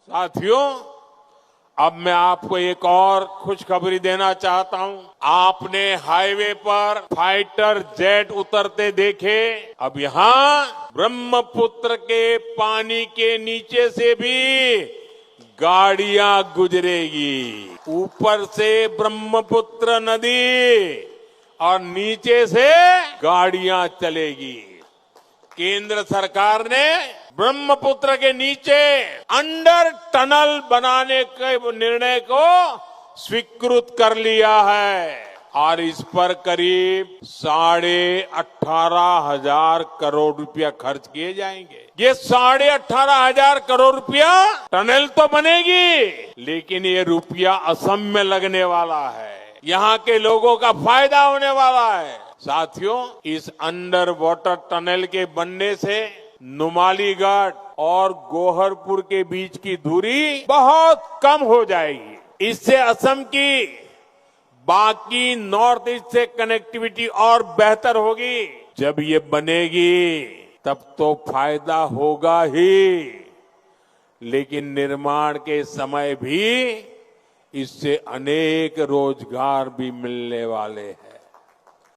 साथियों, अब मैं आपको एक और खुशखबरी देना चाहता हूं। आपने हाईवे पर फाइटर जेट उतरते देखे। अब यहां ब्रह्मपुत्र के पानी के नीचे से भी गाड़ियां गुजरेगी। ऊपर से ब्रह्मपुत्र नदी और नीचे से गाड़ियां चलेगी। केंद्र सरकार ने ब्रह्मपुत्र के नीचे अंडर टनल बनाने के निर्णय को स्वीकृत कर लिया है और इस पर करीब 18,500 करोड़ रुपया खर्च किए जाएंगे। ये 18,500 करोड़ रुपया टनल तो बनेगी, लेकिन ये रुपया असम में लगने वाला है। यहाँ के लोगों का फायदा होने वाला है। साथियों, इस अंडर वाटर टनल के बनने से नुमालीगढ़ और गोहरपुर के बीच की दूरी बहुत कम हो जाएगी। इससे असम की बाकी नॉर्थ ईस्ट से कनेक्टिविटी और बेहतर होगी। जब ये बनेगी तब तो फायदा होगा ही, लेकिन निर्माण के समय भी इससे अनेक रोजगार भी मिलने वाले हैं।